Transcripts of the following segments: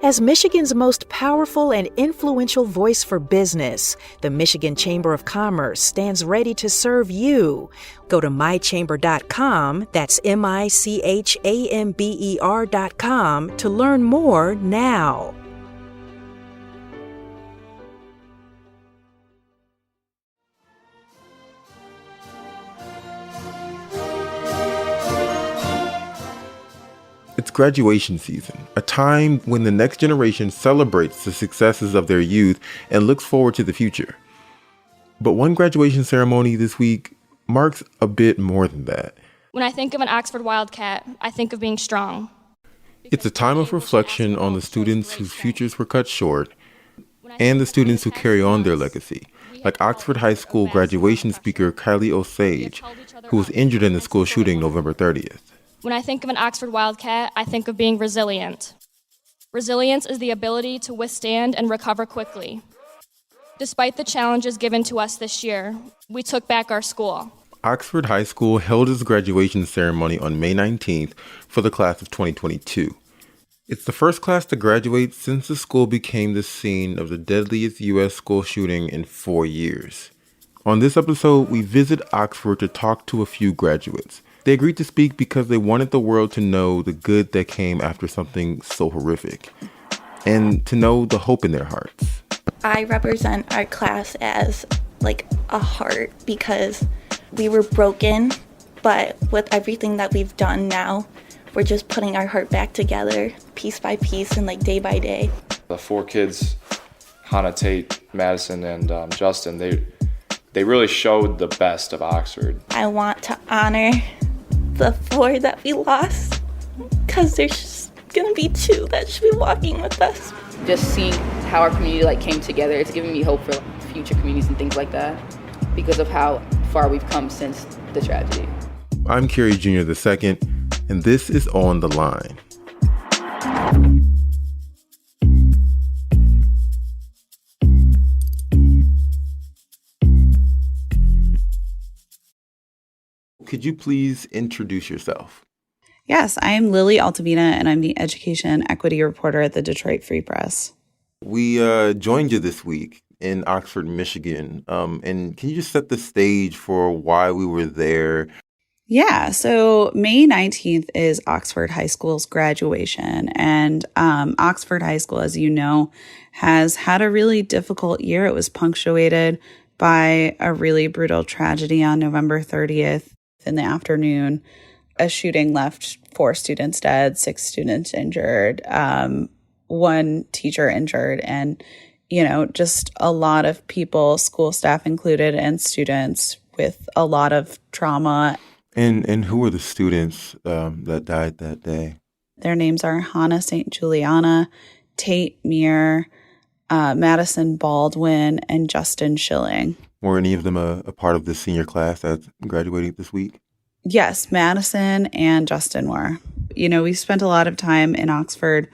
As Michigan's most powerful and influential voice for business, the Michigan Chamber of Commerce stands ready to serve you. Go to mychamber.com, that's MICHAMBER.com, to learn more now. It's graduation season, a time when the next generation celebrates the successes of their youth and looks forward to the future. But one graduation ceremony this week marks a bit more than that. When I think of an Oxford Wildcat, I think of being strong. It's a time of reflection on the students whose futures were cut short and the students who carry on their legacy, like Oxford High School graduation speaker Lily Altavena, who was injured in the school shooting November 30th. When I think of an Oxford Wildcat, I think of being resilient. Resilience is the ability to withstand and recover quickly. Despite the challenges given to us this year, we took back our school. Oxford High School held its graduation ceremony on May 19th for the class of 2022. It's the first class to graduate since the school became the scene of the deadliest U.S. school shooting in 4 years. On this episode, we visit Oxford to talk to a few graduates. They agreed to speak because they wanted the world to know the good that came after something so horrific, and to know the hope in their hearts. I represent our class as like a heart because we were broken, but with everything that we've done now, we're just putting our heart back together piece by piece and like day by day. The 4 kids, Hannah, Tate, Madison, and Justin, they really showed the best of Oxford. I want to honor the 4 that we lost because there's just gonna be 2 that should be walking with us. Just seeing how our community came together, it's giving me hope for future communities and things like that because of how far we've come since the tragedy. I'm Kerry Jr. II, and this is On the Line. Could you please introduce yourself? Yes, I'm Lily Altavena, and I'm the Education Equity Reporter at the Detroit Free Press. We joined you this week in Oxford, Michigan. And can you just set the stage for why we were there? Yeah, so May 19th is Oxford High School's graduation. And Oxford High School, as you know, has had a really difficult year. It was punctuated by a really brutal tragedy on November 30th. In the afternoon, a shooting left 4 students dead, 6 students injured, 1 teacher injured, and, just a lot of people, school staff included, and students with a lot of trauma. And who were the students that died that day? Their names are Hannah St. Juliana, Tate Meir, Madison Baldwin, and Justin Schilling. Were any of them a part of the senior class that's graduating this week? Yes, Madison and Justin were. We spent a lot of time in Oxford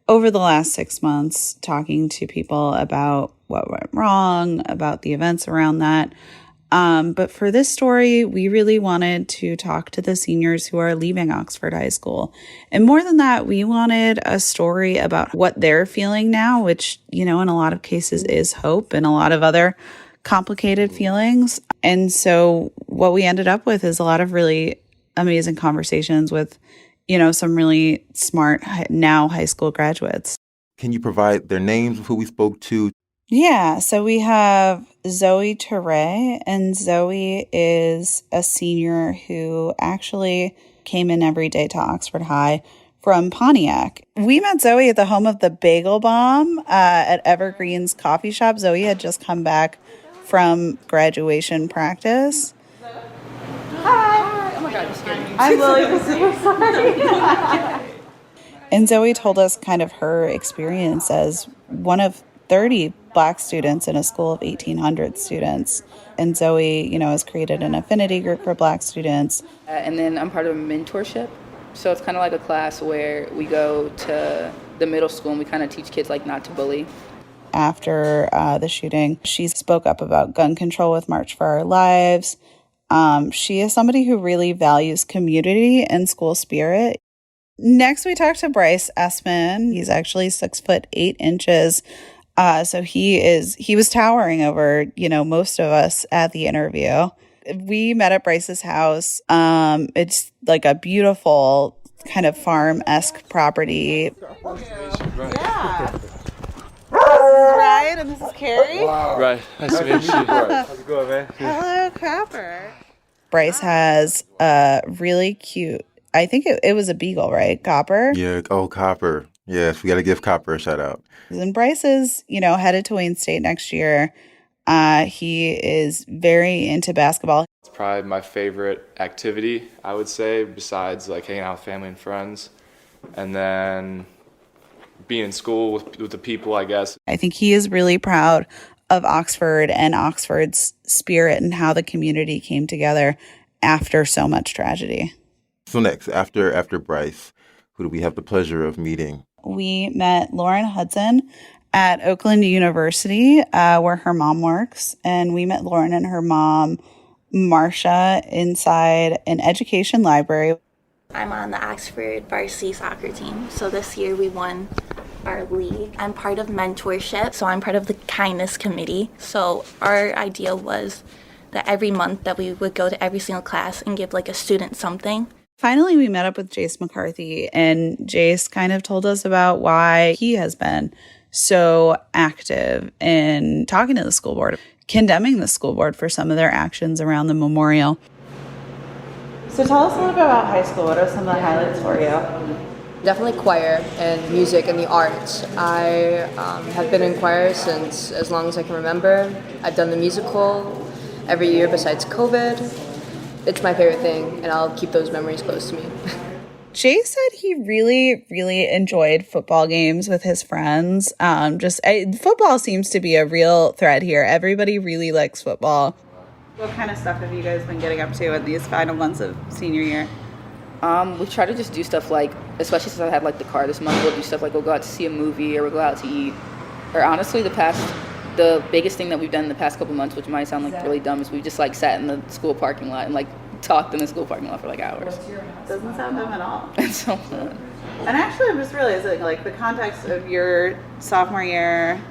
over the last 6 months talking to people about what went wrong, about the events around that. But for this story, we really wanted to talk to the seniors who are leaving Oxford High School. And more than that, we wanted a story about what they're feeling now, which, in a lot of cases is hope and a lot of other complicated feelings. And so what we ended up with is a lot of really amazing conversations with, some really smart now high school graduates. Can you provide their names of who we spoke to? Yeah, so we have Zoe Teray, and Zoe is a senior who actually came in every day to Oxford High from Pontiac. We met Zoe at the home of the Bagel Bomb at Evergreen's coffee shop. Zoe had just come back from graduation practice. Hi. Oh my God, you scared me. I'm Lily. So sorry. And Zoe told us kind of her experience as one of 30 Black students in a school of 1,800 students. And Zoe, has created an affinity group for Black students. And then I'm part of a mentorship. So it's kind of like a class where we go to the middle school and we kind of teach kids not to bully. After the shooting, she spoke up about gun control with March for Our Lives. She is somebody who really values community and school spirit. Next, we talked to Bryce Essman. He's actually 6'8". So he was towering over, most of us at the interview. We met at Bryce's house. It's like a beautiful kind of farm-esque property. Yeah. This is Ryan and this is Carrie. Wow. Right. Nice to meet you. How's it going, man? Hello, Copper. Bryce has a really cute, I think it was a beagle, right? Copper? Yeah, oh, Copper. Yes, we got to give Copper a shout out. And Bryce is, headed to Wayne State next year. He is very into basketball. It's probably my favorite activity, I would say, besides like hanging out with family and friends. And then being in school with the people, I guess. I think he is really proud of Oxford and Oxford's spirit and how the community came together after so much tragedy. So next, after Bryce, who do we have the pleasure of meeting? We met Lauren Hudson at Oakland University, where her mom works. And we met Lauren and her mom, Marcia, inside an education library. I'm on the Oxford varsity soccer team. So this year we won our league. I'm part of mentorship, so I'm part of the kindness committee. So our idea was that every month that we would go to every single class and give like a student something. Finally, we met up with Jace McCarthy, and Jace kind of told us about why he has been so active in talking to the school board, condemning the school board for some of their actions around the memorial. So tell us a little bit about high school. What are some of the highlights for you? Definitely choir and music and the arts. I have been in choir since as long as I can remember. I've done the musical every year besides COVID. It's my favorite thing, and I'll keep those memories close to me. Jay said he really, really enjoyed football games with his friends. Football seems to be a real thread here. Everybody really likes football. What kind of stuff have you guys been getting up to in these final months of senior year? We try to just do stuff like, especially since I had like the car this month, we'll do stuff like we'll go out to see a movie or we'll go out to eat. Or honestly, the biggest thing that we've done in the past couple months, which might sound like really dumb, is we just like sat in the school parking lot and like talked in the school parking lot for like hours. Doesn't sound dumb at all. It's so fun. And actually, I'm just realizing, like, the context of your sophomore year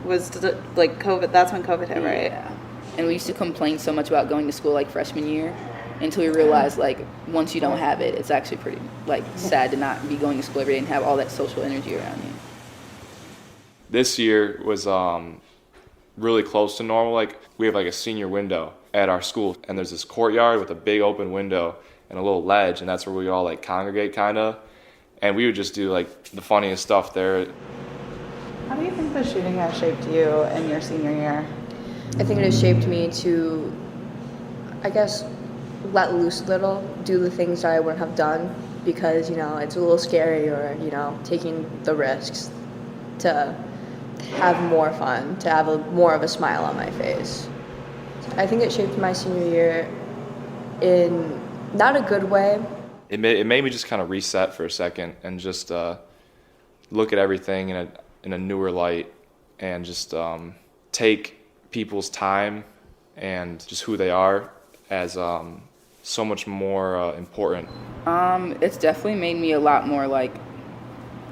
was like COVID. That's when COVID hit, right? Yeah. And we used to complain so much about going to school like freshman year until we realized like once you don't have it, it's actually pretty like sad to not be going to school every day and have all that social energy around you. This year was really close to normal. Like we have like a senior window at our school, and there's this courtyard with a big open window and a little ledge, and that's where we all like congregate kind of. And we would just do like the funniest stuff there. How do you think the shooting has shaped you in your senior year? I think it has shaped me to, I guess, let loose a little, do the things that I wouldn't have done because, it's a little scary or, taking the risks to have more fun, to have more of a smile on my face. I think it shaped my senior year in not a good way. It made me just kind of reset for a second and just look at everything in a newer light and just take people's time and just who they are as so much more important. It's definitely made me a lot more like,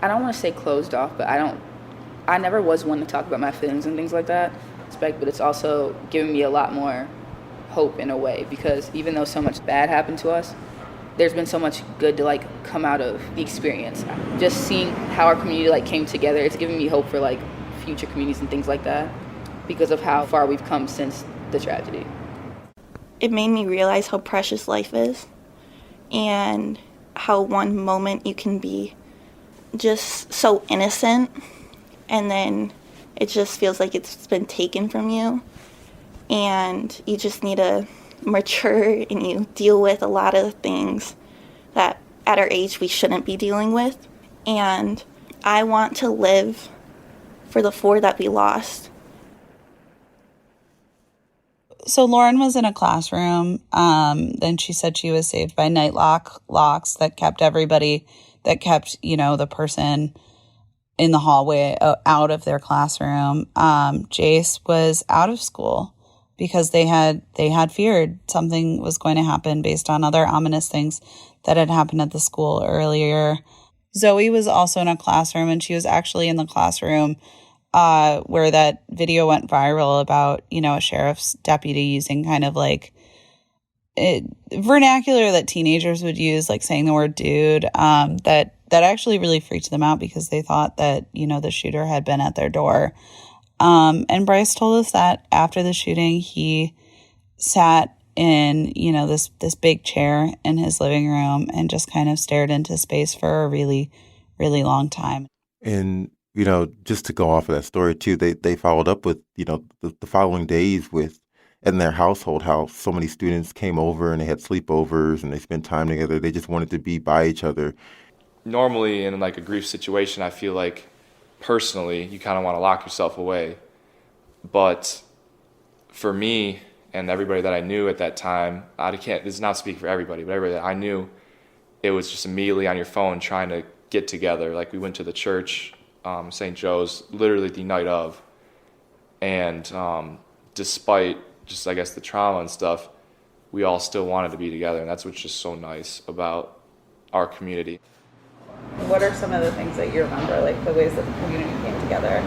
I don't want to say closed off, but I never was one to talk about my feelings and things like that. But it's also given me a lot more hope in a way because even though so much bad happened to us, there's been so much good to like come out of the experience. Just seeing how our community like came together, it's given me hope for like future communities and things like that because of how far we've come since the tragedy. It made me realize how precious life is and how one moment you can be just so innocent and then it just feels like it's been taken from you and you just need to mature and you deal with a lot of things that at our age we shouldn't be dealing with. And I want to live for the 4 that we lost. So Lauren was in a classroom. Then she said she was saved by night locks that kept the person in the hallway out of their classroom. Jace was out of school because they had feared something was going to happen based on other ominous things that had happened at the school earlier. Zoe was also in a classroom, and she was actually in the classroom where that video went viral about, a sheriff's deputy using kind of like vernacular that teenagers would use, like saying the word dude, that actually really freaked them out because they thought that, the shooter had been at their door. And Bryce told us that after the shooting, he sat in, this big chair in his living room and just kind of stared into space for a really, really long time. And, just to go off of that story too, they followed up with, the following days with in their household, how so many students came over and they had sleepovers and they spent time together. They just wanted to be by each other. Normally in like a grief situation, I feel like personally you kind of want to lock yourself away. But for me and everybody that I knew at that time, this is not speak for everybody, but everybody that I knew, it was just immediately on your phone trying to get together. Like we went to the church, St. Joe's, literally the night of. And despite just, I guess, the trauma and stuff, we all still wanted to be together. And that's what's just so nice about our community. What are some of the things that you remember, like the ways that the community came together?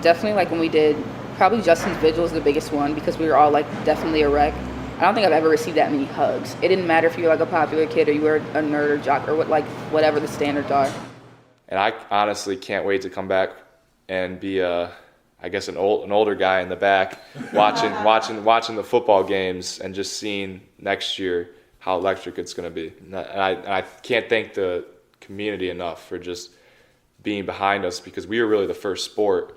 Definitely like when we did, probably Justin's vigil is the biggest one because we were all like definitely a wreck. I don't think I've ever received that many hugs. It didn't matter if you were like a popular kid or you were a nerd or jock or whatever the standards are. And I honestly can't wait to come back and be an older guy in the back watching the football games and just seeing next year how electric it's going to be. And I can't thank the community enough for just being behind us because we were really the first sport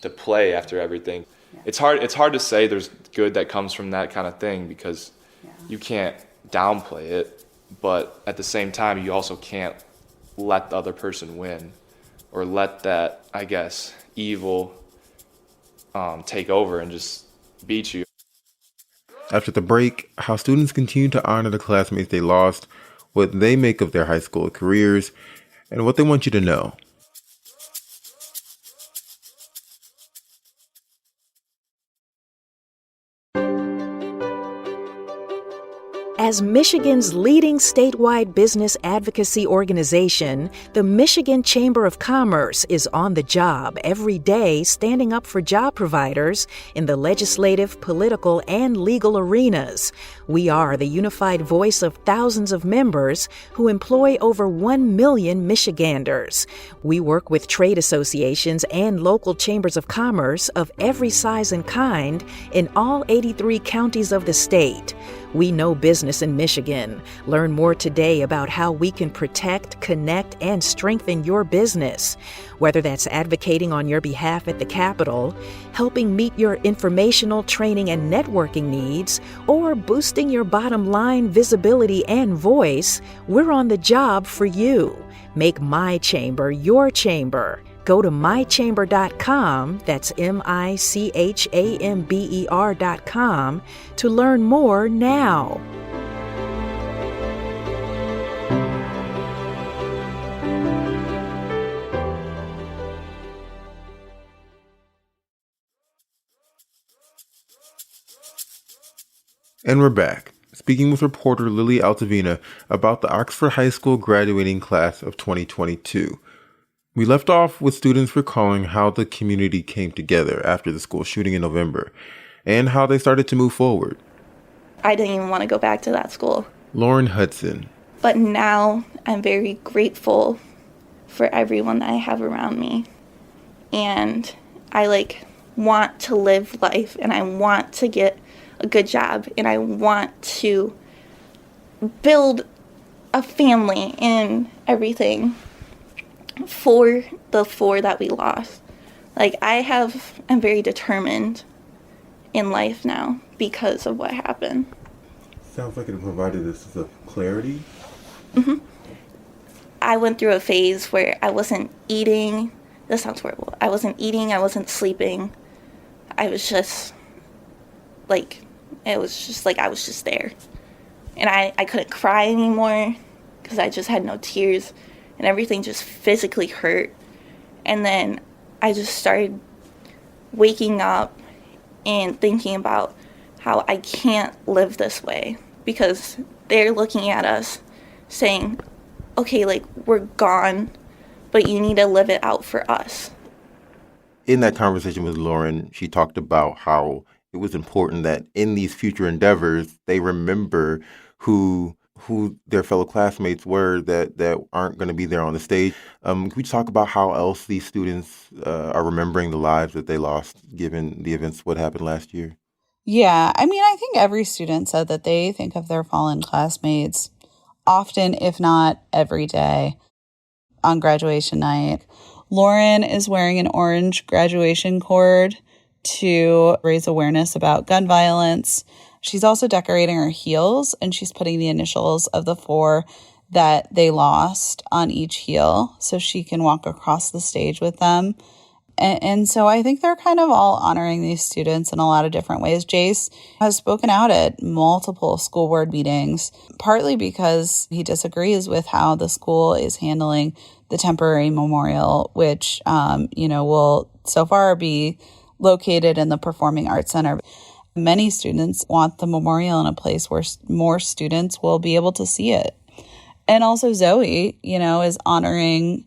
to play after everything. Yeah. It's hard to say there's good that comes from that kind of thing because you can't downplay it, but at the same time you also can't let the other person win or let that, I guess, evil take over and just beat you. After the break, how students continue to honor the classmates they lost, what they make of their high school careers, and what they want you to know. As Michigan's leading statewide business advocacy organization, the Michigan Chamber of Commerce is on the job every day standing up for job providers in the legislative, political, and legal arenas. We are the unified voice of thousands of members who employ over 1 million Michiganders. We work with trade associations and local chambers of commerce of every size and kind in all 83 counties of the state. We know business in Michigan. Learn more today about how we can protect, connect, and strengthen your business. Whether that's advocating on your behalf at the Capitol, helping meet your informational, training, and networking needs, or boosting your bottom line visibility and voice, we're on the job for you. Make my chamber your chamber. Go to mychamber.com, that's MICHAMBER.com, to learn more now. And we're back, speaking with reporter Lily Altavena about the Oxford High School graduating class of 2022. We left off with students recalling how the community came together after the school shooting in November and how they started to move forward. I didn't even want to go back to that school. Lauren Hudson. But now I'm very grateful for everyone that I have around me. And I want to live life and I want to get a good job and I want to build a family and everything. For the 4 that we lost. I'm very determined in life now because of what happened. Sounds like it provided a sense of clarity. Mm-hmm. I went through a phase where I wasn't eating. This sounds horrible. I wasn't eating, I wasn't sleeping. I was just I was just there. And I couldn't cry anymore because I just had no tears. And everything just physically hurt. And then I just started waking up and thinking about how I can't live this way because they're looking at us saying, okay, like, we're gone, but you need to live it out for us. In that conversation with Lauren, she talked about how it was important that in these future endeavors, they remember who their fellow classmates were that aren't going to be there on the stage. Can we talk about how else these students are remembering the lives that they lost given the events, what happened last year? Yeah, I mean, I think every student said that they think of their fallen classmates often, if not every day, on graduation night. Lauren is wearing an orange graduation cord to raise awareness about gun violence. She's also decorating her heels, and she's putting the initials of the 4 that they lost on each heel so she can walk across the stage with them. And so I think they're kind of all honoring these students in a lot of different ways. Jace has spoken out at multiple school board meetings, partly because he disagrees with how the school is handling the temporary memorial, which, will so far be located in the Performing Arts Center. Many students want the memorial in a place where more students will be able to see it. And also Zoe, is honoring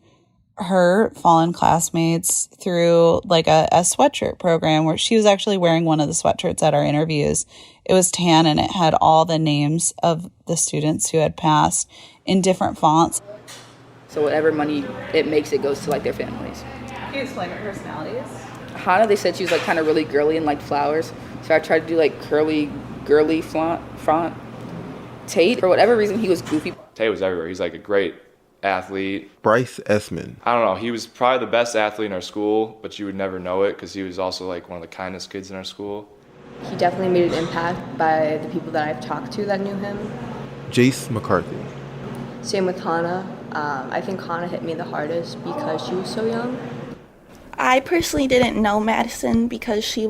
her fallen classmates through like a sweatshirt program where she was actually wearing one of the sweatshirts at our interviews. It was tan and it had all the names of the students who had passed in different fonts. So whatever money it makes, it goes to like their families. Can you explain her personalities? Hannah, they said she was like kind of really girly and liked flowers. So I tried to do like curly, girly font. Tate, for whatever reason, he was goofy. Tate was everywhere. He's like a great athlete. Bryce Essman. I don't know. He was probably the best athlete in our school, but you would never know it because he was also like one of the kindest kids in our school. He definitely made an impact by the people that I've talked to that knew him. Jace McCarthy. Same with Hannah. I think Hannah hit me the hardest because she was so young. I personally didn't know Madison because she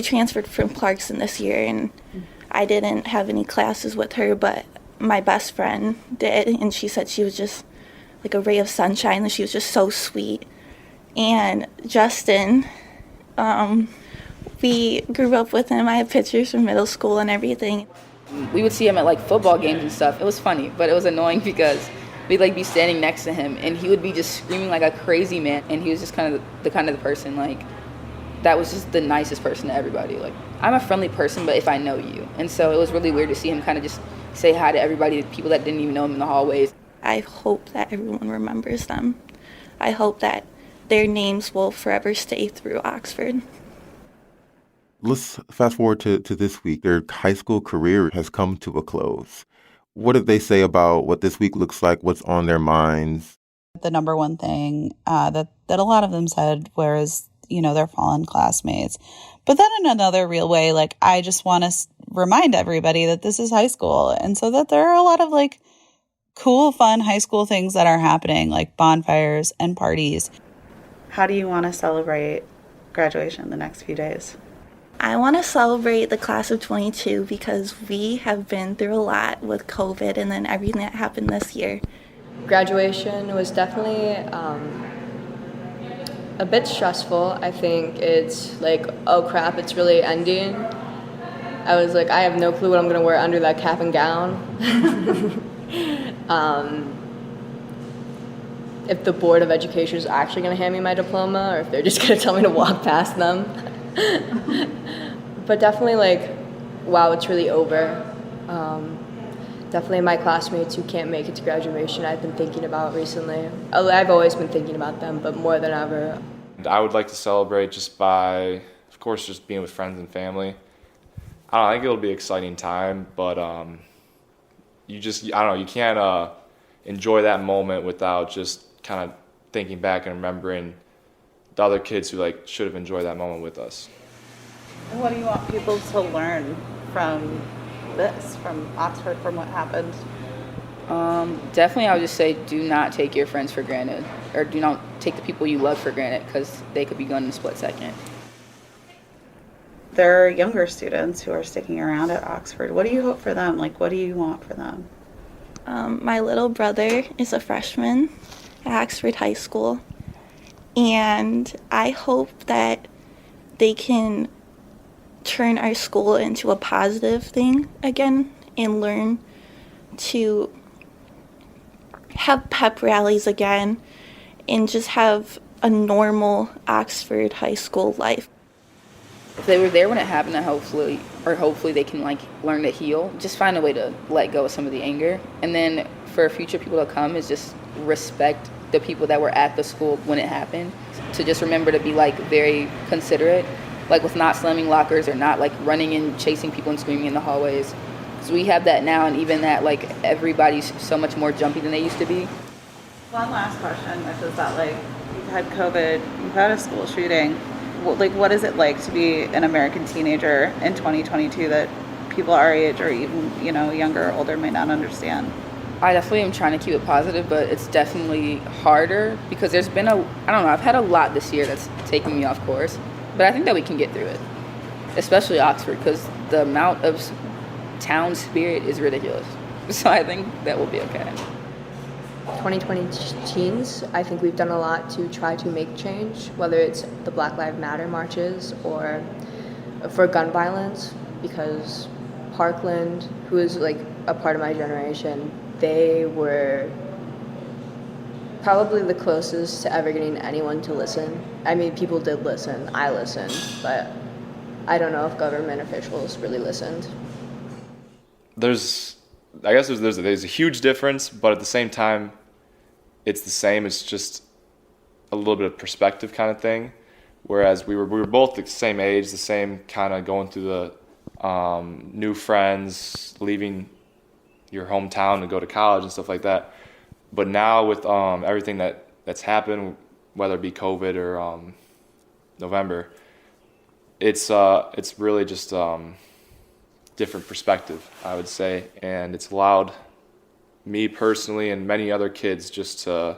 transferred from Clarkson this year, and I didn't have any classes with her, but my best friend did, and she said she was just like a ray of sunshine, and she was just so sweet. And Justin, we grew up with him. I have pictures from middle school and everything. We would see him at like football games and stuff. It was funny, but it was annoying because we'd like be standing next to him and he would be just screaming like a crazy man, and he was just kind of the person like that was just the nicest person to everybody. Like, I'm a friendly person, but if I know you. And so it was really weird to see him kind of just say hi to everybody, people that didn't even know him in the hallways. I hope that everyone remembers them. I hope that their names will forever stay through Oxford. Let's fast forward to this week. Their high school career has come to a close. What did they say about what this week looks like, what's on their minds? The number one thing that a lot of them said was, their fallen classmates. But then in another real way, like, I just want to remind everybody that this is high school. And so that there are a lot of like cool, fun high school things that are happening, like bonfires and parties. How do you want to celebrate graduation the next few days? I want to celebrate the class of 22 because we have been through a lot with COVID and then everything that happened this year. Graduation was definitely a bit stressful. I think it's like, oh crap, it's really ending. I was like, I have no clue what I'm going to wear under that cap and gown. If the Board of Education is actually going to hand me my diploma or if they're just going to tell me to walk past them. But definitely like, wow, it's really over. Definitely my classmates who can't make it to graduation I've been thinking about recently. I've always been thinking about them, but more than ever. I would like to celebrate just by, of course, just being with friends and family. I think it'll be an exciting time, but you can't enjoy that moment without just kind of thinking back and remembering the other kids who like should have enjoyed that moment with us. And what do you want people to learn from this, from Oxford, from what happened? Definitely I would just say do not take your friends for granted, or do not take the people you love for granted, because they could be gone in a split second. There are younger students who are sticking around at Oxford. What do you hope for them? Like, what do you want for them? My little brother is a freshman at Oxford High School, and I hope that they can turn our school into a positive thing again and learn to have pep rallies again and just have a normal Oxford high school life. If they were there when it happened, hopefully they can like learn to heal. Just find a way to let go of some of the anger. And then for future people to come is just respect the people that were at the school when it happened. To just remember to be like very considerate, like with not slamming lockers or not like running and chasing people and screaming in the hallways. Because we have that now, and even that, like, everybody's so much more jumpy than they used to be. One last question, which is that, like, you've had COVID, you've had a school shooting. What is it like to be an American teenager in 2022 that people our age or even, younger or older may not understand? I definitely am trying to keep it positive, but it's definitely harder because there's been I've had a lot this year that's taking me off course, but I think that we can get through it, especially Oxford, because the amount of town spirit is ridiculous. So I think that will be okay. 2020 teens, I think we've done a lot to try to make change, whether it's the Black Lives Matter marches or for gun violence, because Parkland, who is like a part of my generation, they were probably the closest to ever getting anyone to listen. I mean, people did listen, I listened, but I don't know if government officials really listened. There's a huge difference, but at the same time, it's the same. It's just a little bit of perspective kind of thing. Whereas we were both the same age, the same kind of going through the new friends, leaving your hometown to go to college and stuff like that. But now with everything that's happened, whether it be COVID or November, it's really just different perspective, I would say, and it's allowed me personally and many other kids just to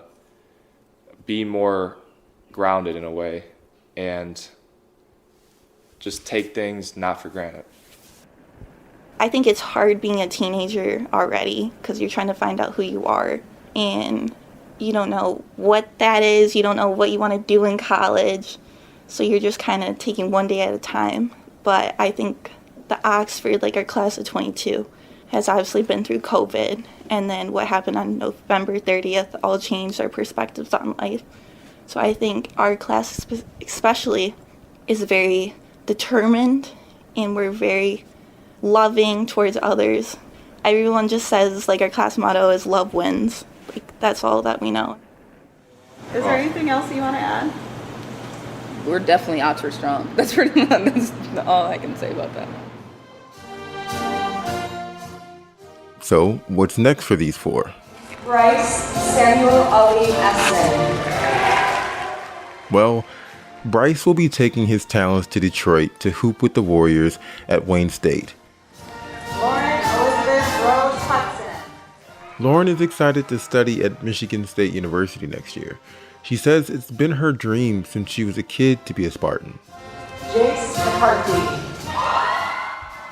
be more grounded in a way and just take things not for granted. I think it's hard being a teenager already because you're trying to find out who you are and you don't know what that is, you don't know what you want to do in college, so you're just kind of taking one day at a time. But I think the Oxford, like our class of 22, has obviously been through COVID, and then what happened on November 30th all changed our perspectives on life. So I think our class especially is very determined, and we're very loving towards others. Everyone just says, like, our class motto is love wins. Like, that's all that we know. Is there anything else you want to add? We're definitely Oxford strong. That's all I can say about that. So, what's next for these four? Bryce Samuel Ali Essen. Well, Bryce will be taking his talents to Detroit to hoop with the Warriors at Wayne State. Lauren Elizabeth Rose Hudson. Lauren is excited to study at Michigan State University next year. She says it's been her dream since she was a kid to be a Spartan. Jace McCarthy.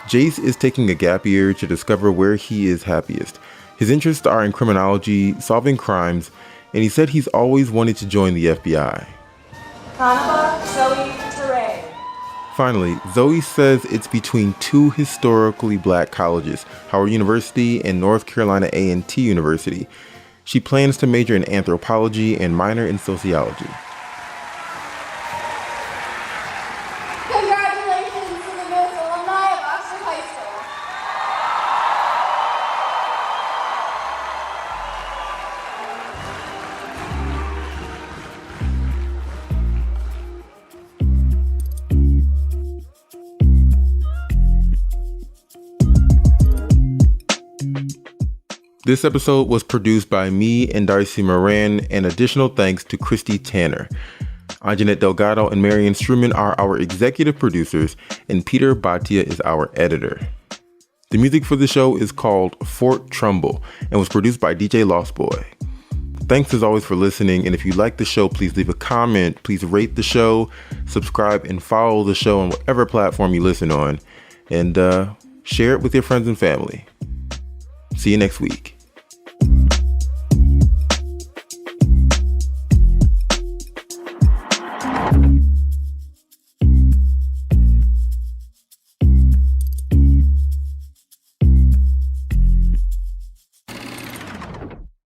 Jace is taking a gap year to discover where he is happiest. His interests are in criminology, solving crimes, and he said he's always wanted to join the FBI. Kanaba Zoe Teray. Finally, Zoe says it's between two historically black colleges, Howard University and North Carolina A&T University. She plans to major in anthropology and minor in sociology. Congratulations to the newest alumni of Oxford High School. This episode was produced by me and Darcy Moran, and additional thanks to Christy Tanner. Anjanette Delgado and Marion Struman are our executive producers, and Peter Bhatia is our editor. The music for the show is called Fort Trumbull and was produced by DJ Lost Boy. Thanks as always for listening, and if you like the show, please leave a comment, please rate the show, subscribe, and follow the show on whatever platform you listen on, and share it with your friends and family. See you next week.